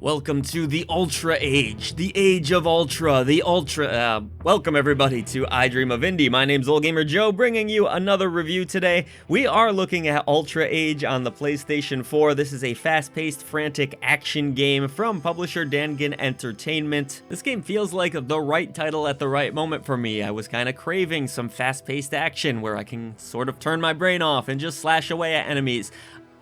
Welcome to the Ultra Age, the Age of Ultra, welcome everybody to I Dream of Indie. My name's Old Gamer Joe, bringing you another review today. We are looking at Ultra Age on the PlayStation 4. This is a fast-paced, frantic action game from publisher Dangan Entertainment. This game feels like the right title at the right moment for me. I was kind of craving some fast-paced action where I can sort of turn my brain off and just slash away at enemies.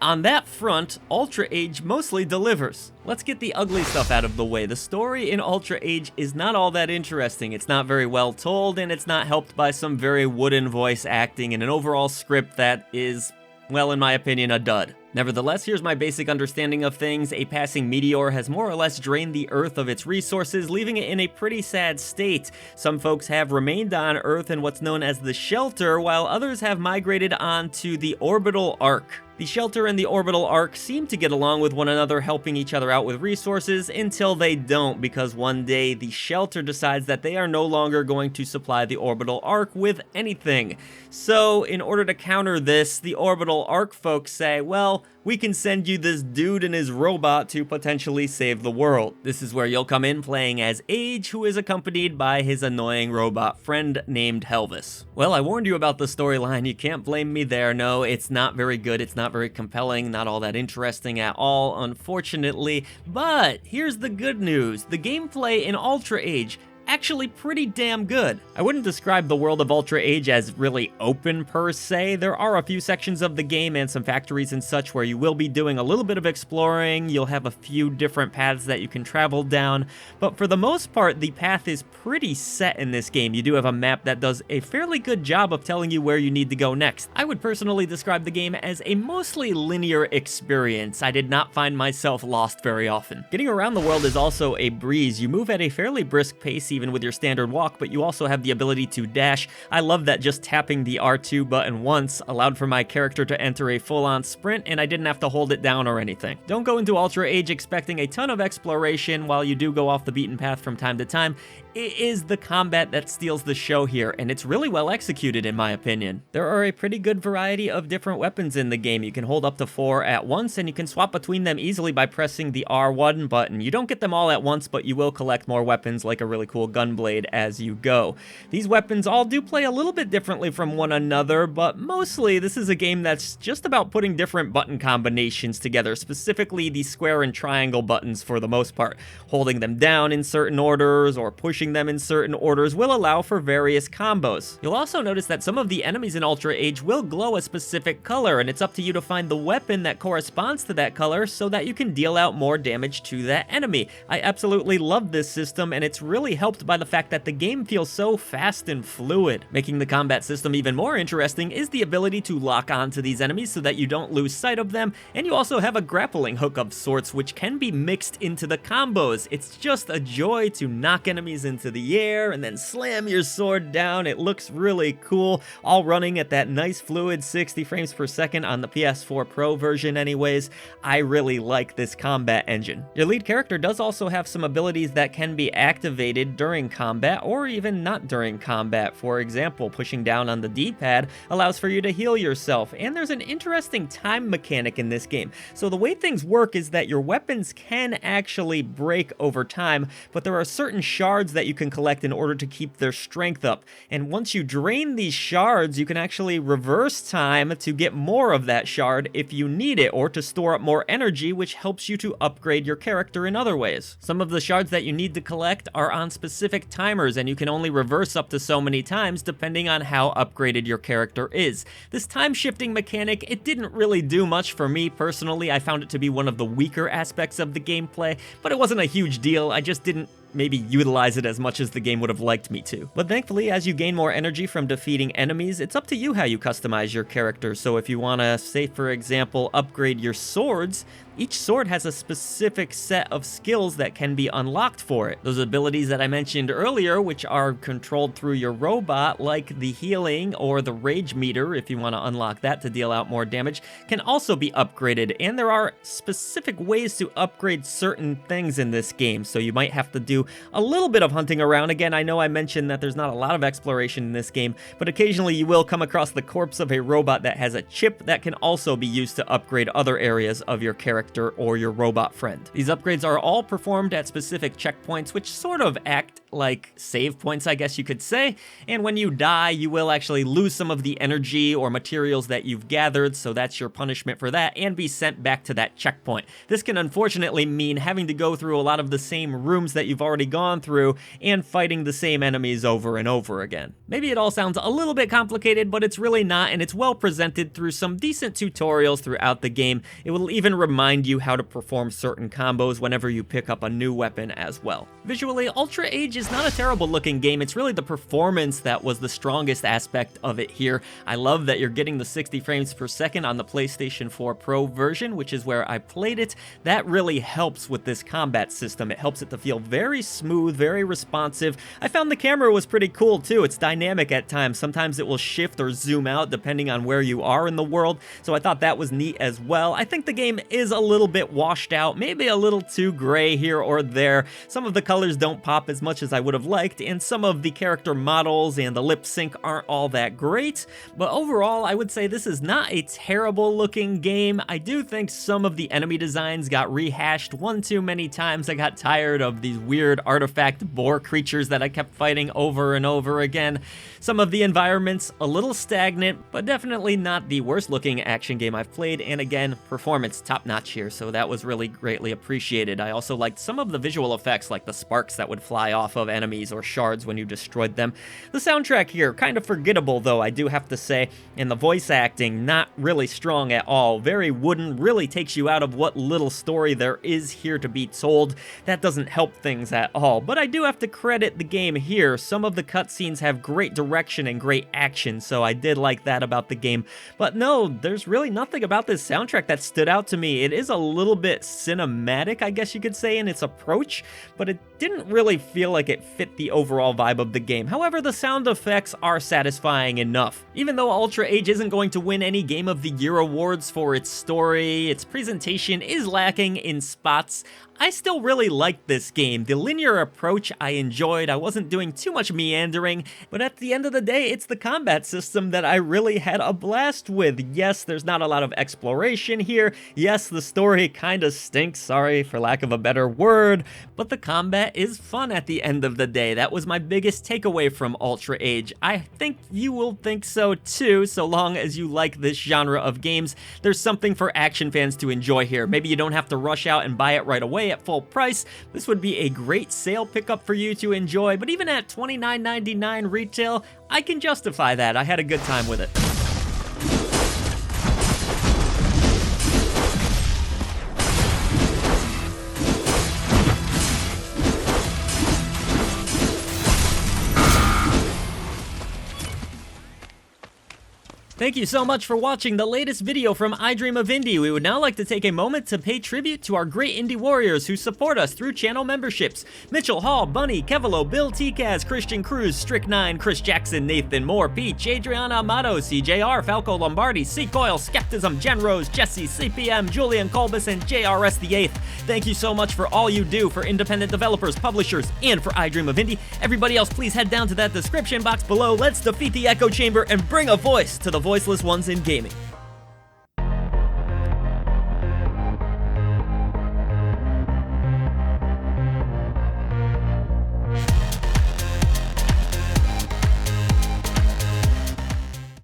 On that front, Ultra Age mostly delivers. Let's get the ugly stuff out of the way. The story in Ultra Age is not all that interesting. It's not very well told, and it's not helped by some very wooden voice acting and an overall script that is, well, in my opinion, a dud. Nevertheless, here's my basic understanding of things. A passing meteor has more or less drained the Earth of its resources, leaving it in a pretty sad state. Some folks have remained on Earth in what's known as the Shelter, while others have migrated onto the Orbital Arc. The Shelter and the Orbital Arc seem to get along with one another, helping each other out with resources, until they don't, because one day the Shelter decides that they are no longer going to supply the Orbital Arc with anything. So, in order to counter this, the Orbital Arc folks say, well, we can send you this dude and his robot to potentially save the world. This is where you'll come in playing as Age, who is accompanied by his annoying robot friend named Helvis. Well, I warned you about the storyline. You can't blame me there. No, it's not very good. It's not very compelling. Not all that interesting at all, unfortunately. But here's the good news. The gameplay in Ultra Age actually pretty damn good. I wouldn't describe the world of Ultra Age as really open per se. There are a few sections of the game and some factories and such where you will be doing a little bit of exploring. You'll have a few different paths that you can travel down, but for the most part, the path is pretty set in this game. You do have a map that does a fairly good job of telling you where you need to go next. I would personally describe the game as a mostly linear experience. I did not find myself lost very often. Getting around the world is also a breeze. You move at a fairly brisk pace even with your standard walk, but you also have the ability to dash. I love that just tapping the R2 button once allowed for my character to enter a full-on sprint, and I didn't have to hold it down or anything. Don't go into Ultra Age expecting a ton of exploration. While you do go off the beaten path from time to time, it is the combat that steals the show here, and it's really well executed in my opinion. There are a pretty good variety of different weapons in the game. You can hold up to 4 at once, and you can swap between them easily by pressing the R1 button. You don't get them all at once, but you will collect more weapons like a really cool gunblade as you go. These weapons all do play a little bit differently from one another, but mostly this is a game that's just about putting different button combinations together, specifically the square and triangle buttons for the most part. Holding them down in certain orders or pushing them in certain orders will allow for various combos. You'll also notice that some of the enemies in Ultra Age will glow a specific color, and it's up to you to find the weapon that corresponds to that color so that you can deal out more damage to that enemy. I absolutely love this system, and it's really helped by the fact that the game feels so fast and fluid. Making the combat system even more interesting is the ability to lock onto these enemies so that you don't lose sight of them, and you also have a grappling hook of sorts which can be mixed into the combos. It's just a joy to knock enemies into the air and then slam your sword down. It looks really cool, all running at that nice fluid 60 frames per second on the PS4 Pro version anyways. I really like this combat engine. Your lead character does also have some abilities that can be activated during combat or even not during combat. For example, pushing down on the D-pad allows for you to heal yourself, and there's an interesting time mechanic in this game. So the way things work is that your weapons can actually break over time, but there are certain shards that you can collect in order to keep their strength up. And once you drain these shards, you can actually reverse time to get more of that shard if you need it, or to store up more energy, which helps you to upgrade your character in other ways. Some of the shards that you need to collect are on specific timers, and you can only reverse up to so many times depending on how upgraded your character is. This time shifting mechanic, it didn't really do much for me personally. I found it to be one of the weaker aspects of the gameplay, but it wasn't a huge deal. I just didn't maybe utilize it as much as the game would have liked me to. But thankfully, as you gain more energy from defeating enemies, it's up to you how you customize your character. So if you want to, say for example, upgrade your swords, each sword has a specific set of skills that can be unlocked for it. Those abilities that I mentioned earlier, which are controlled through your robot, like the healing or the rage meter, if you want to unlock that to deal out more damage, can also be upgraded. And there are specific ways to upgrade certain things in this game, so you might have to do do a little bit of hunting around. Again, I know I mentioned that there's not a lot of exploration in this game, but occasionally you will come across the corpse of a robot that has a chip that can also be used to upgrade other areas of your character or your robot friend. These upgrades are all performed at specific checkpoints, which sort of act like save points, I guess you could say, and when you die, you will actually lose some of the energy or materials that you've gathered, so that's your punishment for that, and be sent back to that checkpoint. This can unfortunately mean having to go through a lot of the same rooms that you've already gone through and fighting the same enemies over and over again. Maybe it all sounds a little bit complicated, but it's really not, and it's well presented through some decent tutorials throughout the game. It will even remind you how to perform certain combos whenever you pick up a new weapon as well. Visually, Ultra Age is not a terrible looking game. It's really the performance that was the strongest aspect of it here. I love that you're getting the 60 frames per second on the PlayStation 4 Pro version, which is where I played it. That really helps with this combat system. It helps it to feel very smooth, very responsive. I found the camera was pretty cool too. It's dynamic at times. Sometimes it will shift or zoom out depending on where you are in the world, so I thought that was neat as well. I think the game is a little bit washed out, maybe a little too gray here or there. Some of the colors don't pop as much as I would have liked, and some of the character models and the lip sync aren't all that great, but overall I would say this is not a terrible looking game. I do think some of the enemy designs got rehashed one too many times. I got tired of these weird artifact boar creatures that I kept fighting over and over again. Some of the environments a little stagnant, but definitely not the worst looking action game I've played, and again, performance top notch here, so that was really greatly appreciated. I also liked some of the visual effects, like the sparks that would fly off of enemies or shards when you destroyed them. The soundtrack here, kind of forgettable though, I do have to say, and the voice acting, not really strong at all. Very wooden, really takes you out of what little story there is here to be told. That doesn't help things at all, but I do have to credit the game here. Some of the cutscenes have great direction and great action, so I did like that about the game. But no, there's really nothing about this soundtrack that stood out to me. It is a little bit cinematic, I guess you could say, in its approach, but it didn't really feel like it fit the overall vibe of the game. However, the sound effects are satisfying enough. Even though Ultra Age isn't going to win any Game of the Year awards for its story, its presentation is lacking in spots, I still really liked this game. The linear approach I enjoyed. I wasn't doing too much meandering, but at the end of the day, it's the combat system that I really had a blast with. Yes, there's not a lot of exploration here. Yes, the story kinda stinks, sorry for lack of a better word, but the combat is fun at the end of the day. That was my biggest takeaway from Ultra Age. I think you will think so too, so long as you like this genre of games. There's something for action fans to enjoy here. Maybe you don't have to rush out and buy it right away at full price. This would be a great sale pickup for you to enjoy, but even at $29.99 retail, I can justify that. I had a good time with it. Thank you so much for watching the latest video from I Dream of Indie. We would now like to take a moment to pay tribute to our great indie warriors who support us through channel memberships. Mitchell Hall, Bunny, Kevilo, Bill T-Kaz, Christian Cruz, Strick9, Chris Jackson, Nathan Moore, Peach, Adriana Amato, CJR, Falco Lombardi, C-Coil, Skepticism, Jen Rose, Jesse, CPM, Julian Colbus, and JRS the 8th. Thank you so much for all you do for independent developers, publishers, and for I Dream of Indie. Everybody else, please head down to that description box below. Let's defeat the echo chamber and bring a voice to the voiceless ones in gaming.